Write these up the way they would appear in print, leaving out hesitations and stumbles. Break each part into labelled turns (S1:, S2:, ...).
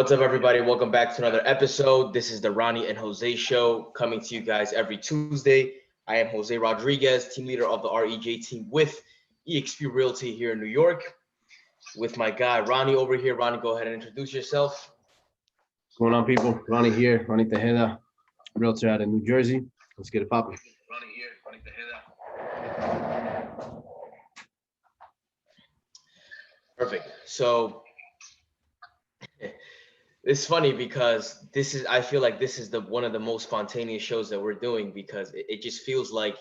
S1: What's up, everybody? Welcome back to another episode. This is the Ronnie and Jose show coming to you guys every Tuesday. I am Jose Rodriguez, team leader of the REJ team with eXp Realty here in New York, with my guy Ronnie over here. Ronnie, go ahead and introduce yourself.
S2: What's going on, people? Ronnie here, Ronnie Tejeda, realtor out in New Jersey. Let's get it popping.
S3: Ronnie here, Ronnie Tejeda.
S1: Perfect. So it's funny because I feel like this is the one of the most spontaneous shows that we're doing because it just feels like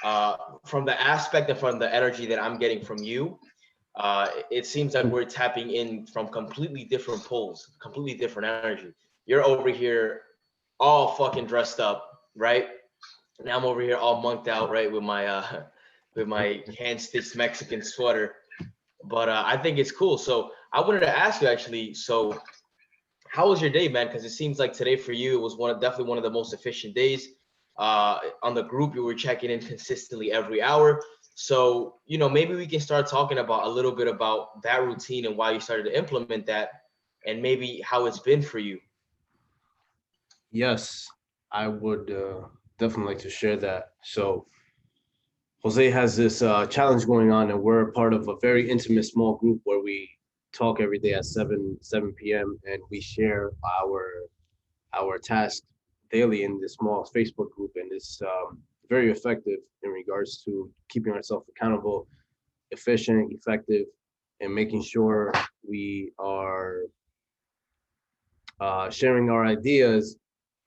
S1: from the aspect and from the energy that I'm getting from you, it seems like we're tapping in from completely different poles, completely different energy. You're over here all fucking dressed up, right? And I'm over here all monked out, right, with my hand stitched Mexican sweater. But I think it's cool. So I wanted to ask you actually. So how was your day, man? Because it seems like today for you it was definitely one of the most efficient days. On the group, you were checking in consistently every hour. So maybe we can start talking about a little bit about that routine and why you started to implement that, and maybe how it's been for you.
S2: Yes, I would definitely like to share that. So Jose has this challenge going on, and we're a part of a very intimate small group where we talk every day at 7 p.m. and we share our tasks daily in this small Facebook group, and it's very effective in regards to keeping ourselves accountable, efficient, effective, and making sure we are sharing our ideas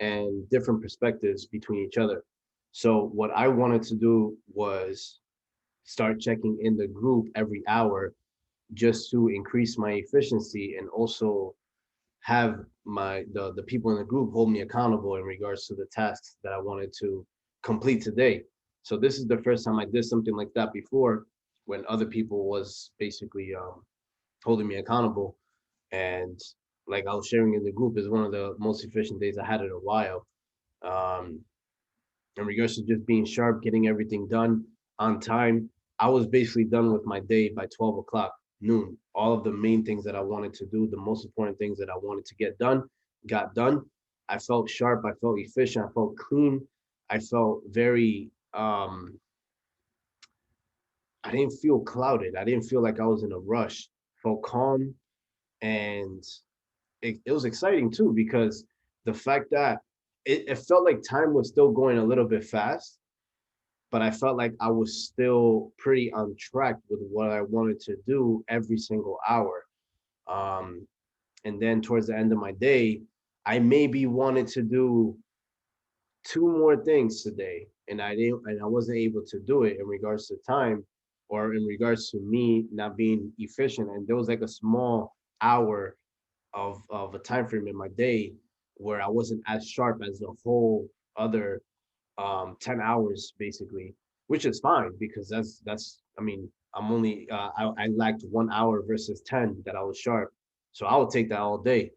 S2: and different perspectives between each other. So what I wanted to do was start checking in the group every hour just to increase my efficiency and also have the people in the group hold me accountable in regards to the tasks that I wanted to complete today. So this is the first time I did something like that before, when other people was basically holding me accountable. And like I was sharing in the group, is one of the most efficient days I had in a while. Um, in regards to just being sharp, getting everything done on time, I was basically done with my day by 12 o'clock noon. All of the main things that I wanted to do, the most important things that I wanted to get done, got done. I felt sharp. I felt efficient. I felt clean. I felt very, I didn't feel clouded. I didn't feel like I was in a rush. Felt calm. And it was exciting too, because the fact that it felt like time was still going a little bit fast, but I felt like I was still pretty on track with what I wanted to do every single hour. Um, and then towards the end of my day, I maybe wanted to do two more things today, and I wasn't able to do it in regards to time or in regards to me not being efficient. And there was like a small hour of a time frame in my day where I wasn't as sharp as the whole other 10 hours basically, which is fine because that's I mean, I'm only I lacked 1 hour versus 10 that I was sharp. So I would take that all day.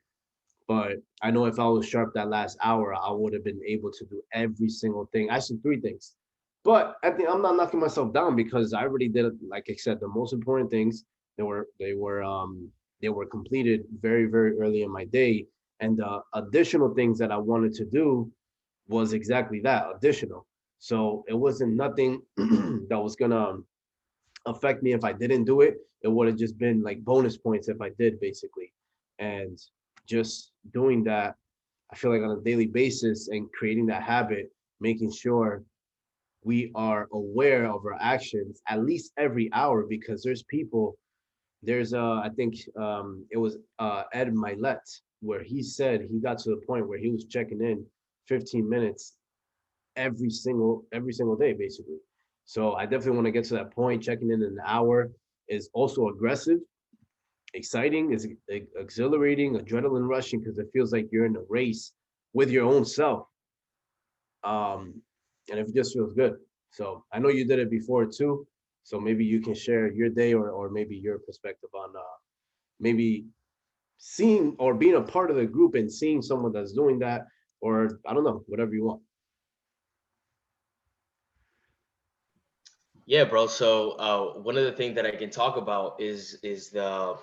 S2: But I know if I was sharp that last hour, I would have been able to do every single thing. Actually, three things. But I think I'm not knocking myself down because I already did, like I said, the most important things. They were completed very, very early in my day. And the additional things that I wanted to do was exactly that, additional. So it wasn't nothing that was gonna affect me if I didn't do it. It would have just been like bonus points if I did, basically. And just doing that, I feel like on a daily basis and creating that habit, making sure we are aware of our actions at least every hour, because there's I think it was Ed Milet, where he said he got to the point where he was checking in 15 minutes every single day basically. So I definitely want to get to that point. Checking in an hour is also aggressive, exciting, is exhilarating, adrenaline rushing, because it feels like you're in a race with your own self. um and it just feels good. So I know you did it before too, so maybe you can share your day, or maybe your perspective on maybe seeing or being a part of the group and seeing someone that's doing that, or I don't know, whatever you want.
S1: Yeah, bro. So one of the things that I can talk about is the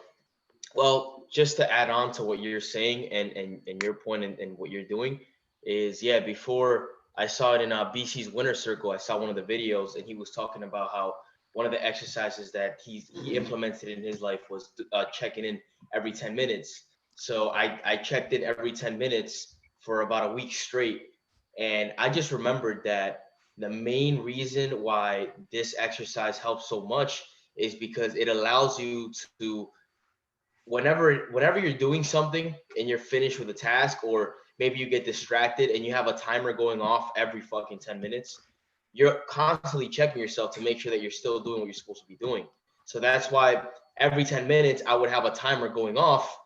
S1: Well, just to add on to what you're saying and your point and what you're doing is, yeah, before I saw it in BC's Winner Circle, I saw one of the videos and he was talking about how one of the exercises that he implemented in his life was checking in every 10 minutes. So I checked in every 10 minutes for about a week straight. And I just remembered that the main reason why this exercise helps so much is because it allows you to, whenever you're doing something and you're finished with a task, or maybe you get distracted and you have a timer going off every fucking 10 minutes, you're constantly checking yourself to make sure that you're still doing what you're supposed to be doing. So that's why every 10 minutes I would have a timer going off.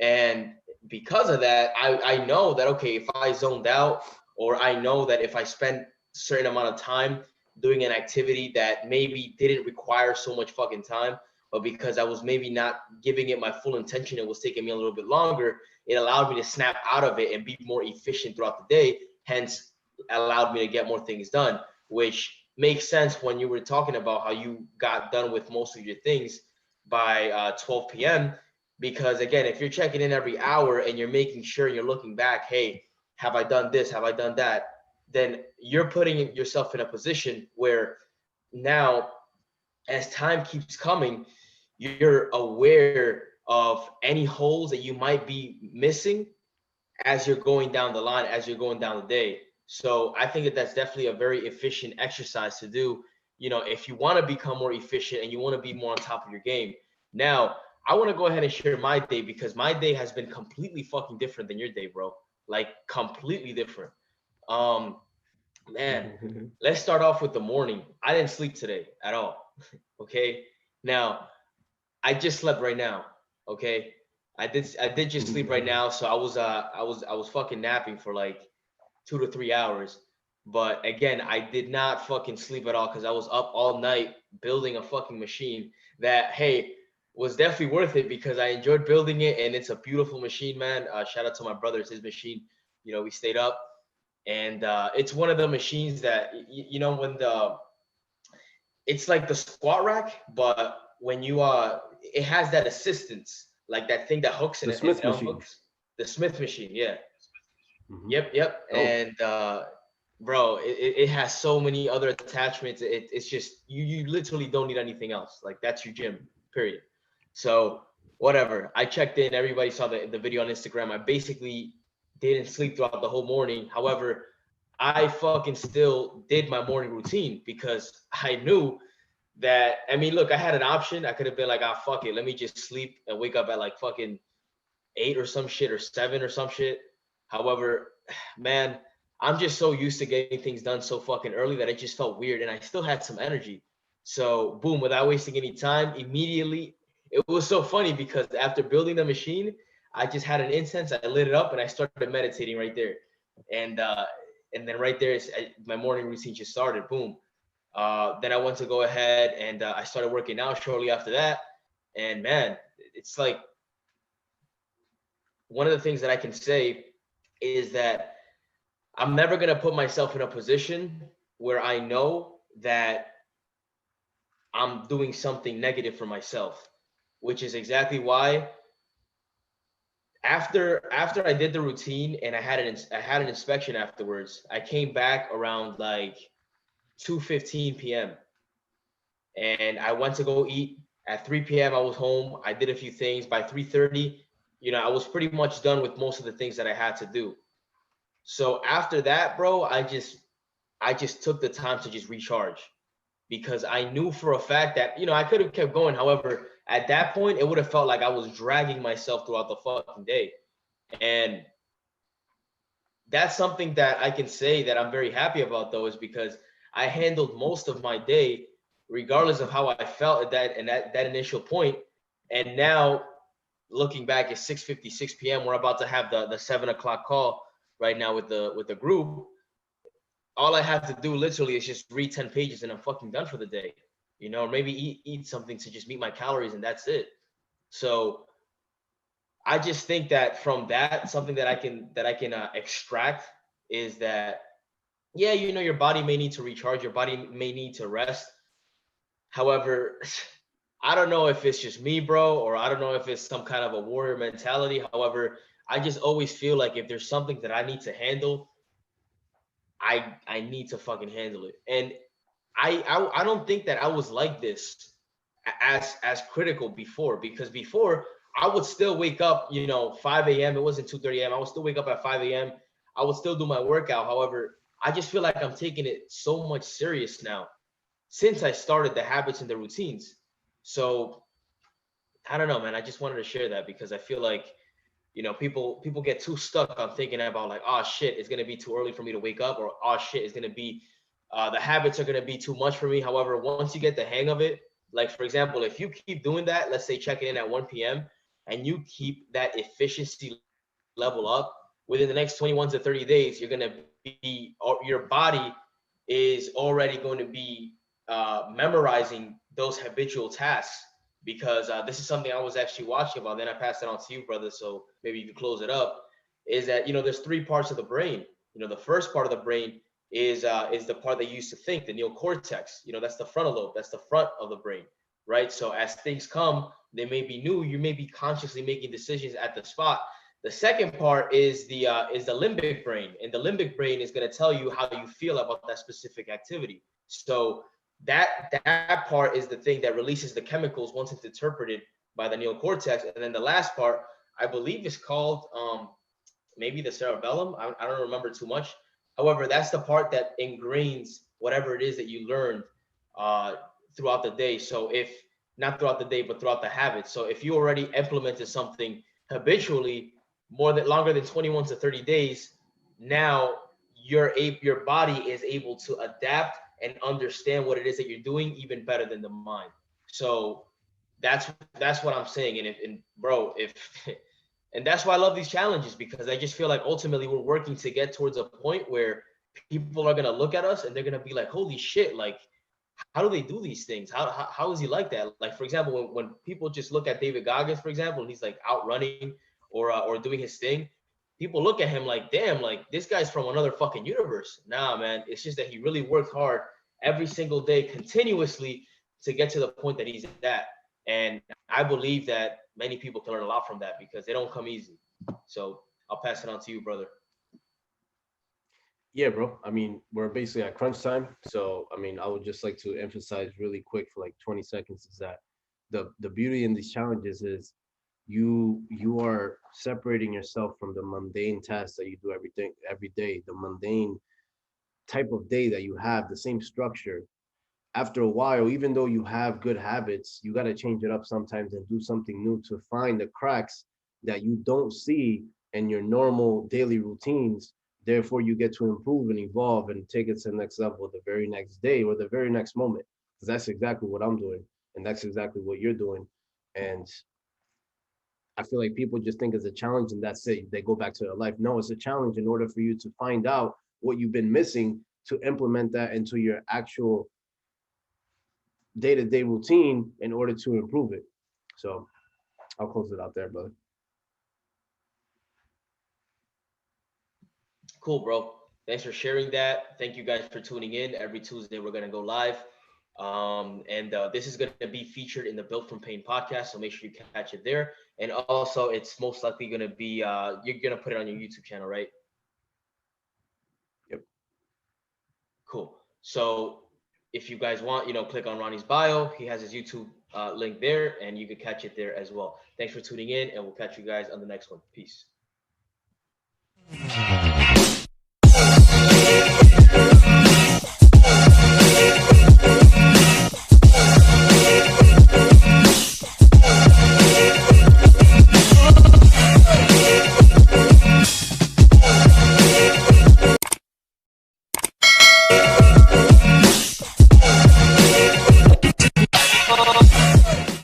S1: And because of that, I know that, okay, if I zoned out, or I know that if I spend a certain amount of time doing an activity that maybe didn't require so much fucking time, but because I was maybe not giving it my full intention, it was taking me a little bit longer, it allowed me to snap out of it and be more efficient throughout the day, hence allowed me to get more things done, which makes sense when you were talking about how you got done with most of your things by 12 p.m. Because again, if you're checking in every hour and you're making sure you're looking back, hey, have I done this? Have I done that? Then you're putting yourself in a position where now, as time keeps coming, you're aware of any holes that you might be missing as you're going down the line, as you're going down the day. So I think that that's definitely a very efficient exercise to do. You know, if you want to become more efficient and you want to be more on top of your game. Now, I want to go ahead and share my day, because my day has been completely fucking different than your day, bro. Like completely different. Um, Man, let's start off with the morning. I didn't sleep today at all. Okay. Now, I just slept right now. Okay. I did just sleep right now. So I was fucking napping for like 2 to 3 hours. But again, I did not fucking sleep at all because I was up all night building a fucking machine that, hey, was definitely worth it because I enjoyed building it and it's a beautiful machine, man. Shout out to my brother, it's his machine. You know, we stayed up, and it's one of the machines that you know, when the it's like the squat rack, but when you it has that assistance, like that thing that hooks
S2: The
S1: and
S2: Smith
S1: it
S2: machine.
S1: unhooks. The Smith machine, yeah.
S2: Hmm.
S1: Yep.
S2: Oh,
S1: And bro, it has so many other attachments. It's just you literally don't need anything else. Like that's your gym, period. So whatever. I checked in. Everybody saw the video on Instagram. I basically didn't sleep throughout the whole morning. However, I fucking still did my morning routine because I knew that. I mean, look, I had an option. I could have been like, ah, fuck it, let me just sleep and wake up at like fucking 8 or some shit, or 7 or some shit. However, man, I'm just so used to getting things done so fucking early that it just felt weird, and I still had some energy. So boom, without wasting any time, immediately, it was so funny because after building the machine, I just had an incense, I lit it up, and I started meditating right there. And then right there, my morning routine just started. Boom. Then I went to go ahead and I started working out shortly after that. And man, it's like one of the things that I can say is that I'm never going to put myself in a position where I know that I'm doing something negative for myself, which is exactly why after I did the routine and I had an inspection afterwards, I came back around like 2:15 p.m. and I went to go eat. At 3 p.m. I was home. I did a few things. By 3:30, you know, I was pretty much done with most of the things that I had to do. So after that, bro, I just took the time to just recharge because I knew for a fact that, you know, I could have kept going. However, at that point, it would have felt like I was dragging myself throughout the fucking day. And that's something that I can say that I'm very happy about, though, is because I handled most of my day, regardless of how I felt at that initial point. And now, looking back at 6:56 p.m., we're about to have the 7 o'clock call right now with the group. All I have to do literally is just read 10 pages and I'm fucking done for the day. You know, or maybe eat something to just meet my calories and that's it. So I just think that from that, something that I can extract is that, yeah, you know, your body may need to recharge, your body may need to rest. However, I don't know if it's just me, bro, or I don't know if it's some kind of a warrior mentality. However, I just always feel like if there's something that I need to handle, I need to fucking handle it. And I don't think that I was like this as critical before, because before I would still wake up, 5 a.m. It wasn't 2:30 a.m. I would still wake up at 5 a.m. I would still do my workout. However, I just feel like I'm taking it so much serious now since I started the habits and the routines. So I don't know, man. I just wanted to share that because I feel like people get too stuck on thinking about like, oh shit, it's gonna be too early for me to wake up, or oh shit, it's gonna be the habits are gonna be too much for me. However, once you get the hang of it, like for example, if you keep doing that, let's say checking in at 1 p.m. and you keep that efficiency level up within the next 21 to 30 days, you're gonna be, or your body is already going to be memorizing those habitual tasks, because this is something I was actually watching about. Then I passed it on to you, brother. So maybe you can close it up. Is that there's three parts of the brain. The first part of the brain is the part that you used to think, the neocortex. That's the frontal lobe. That's the front of the brain, right? So as things come, they may be new. You may be consciously making decisions at the spot. The second part is the limbic brain, and the limbic brain is going to tell you how you feel about that specific activity. So that part is the thing that releases the chemicals once it's interpreted by the neocortex. And then the last part, I believe, is called maybe the cerebellum. I don't remember too much. However, that's the part that ingrains whatever it is that you learned uh, throughout the day. So if not throughout the day, but throughout the habit. So if you already implemented something habitually more than longer than 21 to 30 days, now your body is able to adapt and understand what it is that you're doing even better than the mind. So that's what I'm saying. And bro, if and that's why I love these challenges, because I just feel like ultimately we're working to get towards a point where people are gonna look at us and they're gonna be like, holy shit, like how do they do these things? How is he like that? Like, for example, when people just look at David Goggins, for example, and he's like out running or doing his thing, people look at him like, damn, like this guy's from another fucking universe. Nah, man, it's just that he really worked hard every single day continuously to get to the point that he's at. And I believe that many people can learn a lot from that because they don't come easy. So I'll pass it on to you, brother.
S2: Yeah, bro. I mean, we're basically at crunch time. So, I mean, I would just like to emphasize really quick for like 20 seconds is that the beauty in these challenges is you are separating yourself from the mundane tasks that you do every day, the mundane type of day that you have, the same structure. After a while, even though you have good habits, you got to change it up sometimes and do something new to find the cracks that you don't see in your normal daily routines. Therefore, you get to improve and evolve and take it to the next level the very next day or the very next moment. Because that's exactly what I'm doing. And that's exactly what you're doing. And I feel like people just think it's a challenge and that's it. They go back to their life. No, it's a challenge in order for you to find out what you've been missing to implement that into your actual day-to-day routine in order to improve it. So I'll close it out there, brother.
S1: Cool, bro. Thanks for sharing that. Thank you guys for tuning in. Every Tuesday we're gonna go live, and this is gonna be featured in the Built from Pain podcast. So make sure you catch it there. And also, it's most likely gonna be you're gonna put it on your YouTube channel, right?
S2: Yep.
S1: Cool. So if you guys want, click on Ronnie's bio. He has his YouTube link there, and you can catch it there as well. Thanks for tuning in, and we'll catch you guys on the next one. Peace.